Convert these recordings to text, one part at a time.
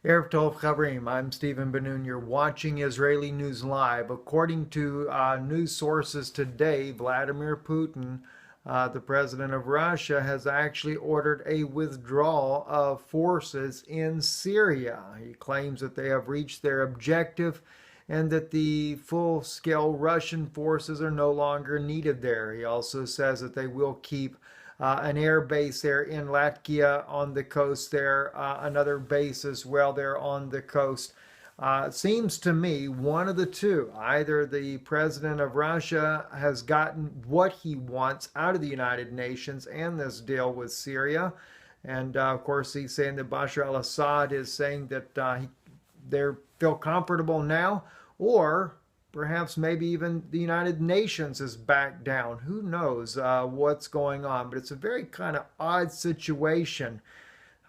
Erev Tov Chavrim. I'm Stephen Ben-Nun. You're watching Israeli News Live. According to news sources today, Vladimir Putin, the president of Russia, has actually ordered a withdrawal of forces in Syria. He claims that they have reached their objective and that the full-scale Russian forces are no longer needed there. He also says that they will keep an air base there in Latvia on the coast there, another base as well there on the coast. It seems to me one of the two. Either the president of Russia has gotten what he wants out of the United Nations and this deal with Syria. And of course, he's saying that Bashar al Assad is saying that they feel comfortable now, or perhaps maybe even the United Nations is back down. Who knows what's going on? But it's a very kind of odd situation.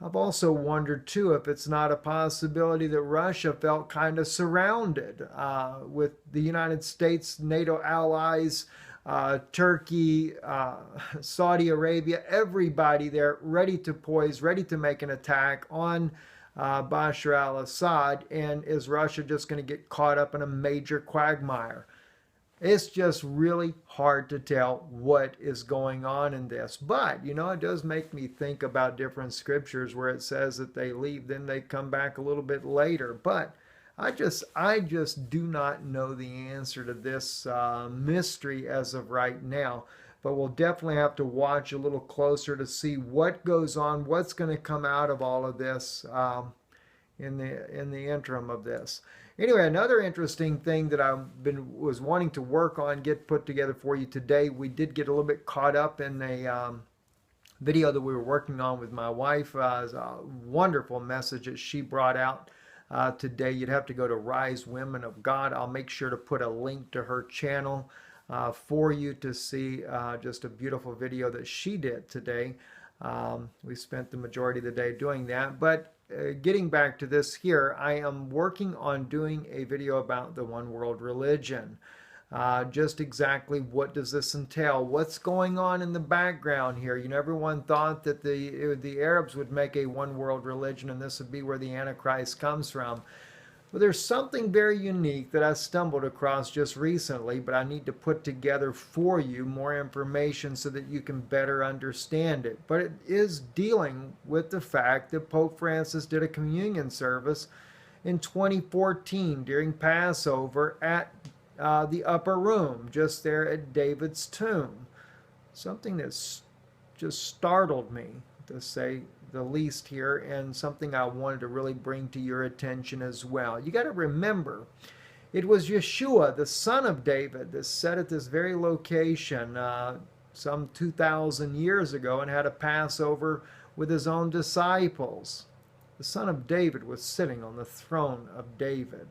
I've also wondered too if it's not a possibility that Russia felt kind of surrounded with the United States, NATO allies, Turkey, Saudi Arabia, everybody there ready to poise, ready to make an attack on Bashar al-Assad, and is Russia just going to get caught up in a major quagmire? It's just really hard to tell what is going on in this. But, it does make me think about different scriptures where it says that they leave, then they come back a little bit later. But I just do not know the answer to this mystery as of right now. But we'll definitely have to watch a little closer to see what goes on, what's going to come out of all of this in the interim of this. Anyway, another interesting thing that was wanting to work on, get put together for you today. We did get a little bit caught up in a video that we were working on with my wife. It's a wonderful message that she brought out today. You'd have to go to Rise Women of God. I'll make sure to put a link to her channel for you to see just a beautiful video that she did today. We spent the majority of the day doing that. But getting back to this here, I am working on doing a video about the one world religion. Just exactly what does this entail? What's going on in the background here? Everyone thought that the Arabs would make a one world religion and this would be where the Antichrist comes from. Well, there's something very unique that I stumbled across just recently, but I need to put together for you more information so that you can better understand it. But it is dealing with the fact that Pope Francis did a communion service in 2014 during Passover at the upper room, just there at David's tomb. Something that's just startled me, to say the least here, and something I wanted to really bring to your attention as well. You got to remember, it was Yeshua, the son of David, that sat at this very location some 2,000 years ago and had a Passover with his own disciples. The son of David was sitting on the throne of David.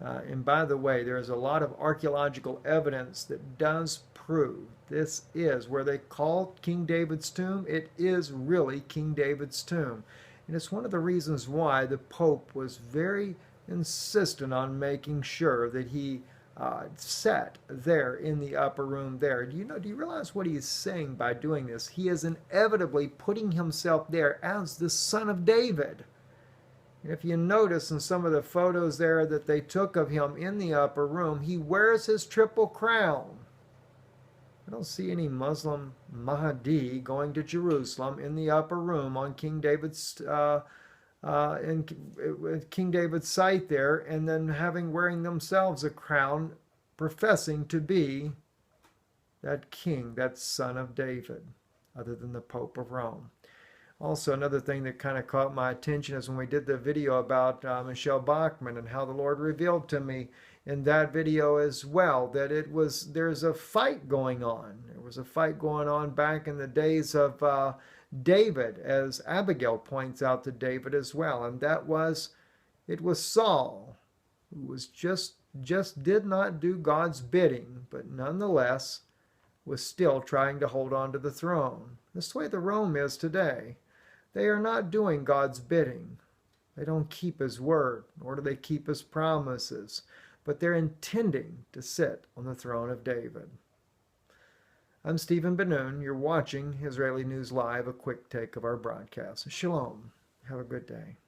And by the way, there is a lot of archaeological evidence that does prove this is where they call King David's tomb. It is really King David's tomb. And it's one of the reasons why the Pope was very insistent on making sure that he sat there in the upper room there. Do you realize what he is saying by doing this? He is inevitably putting himself there as the son of David. If you notice in some of the photos there that they took of him in the upper room, he wears his triple crown. I don't see any Muslim Mahdi going to Jerusalem in the upper room on King David's site there, and then wearing themselves a crown, professing to be that king, that son of David, other than the Pope of Rome. Also, another thing that kind of caught my attention is when we did the video about Michelle Bachmann and how the Lord revealed to me in that video as well that there's a fight going on. There was a fight going on back in the days of David, as Abigail points out to David as well, and it was Saul, who was just did not do God's bidding, but nonetheless was still trying to hold on to the throne. This is the way the Rome is today. They are not doing God's bidding. They don't keep his word, nor do they keep his promises, but they're intending to sit on the throne of David. I'm Stephen Ben-Nun. You're watching Israeli News Live, a quick take of our broadcast. Shalom. Have a good day.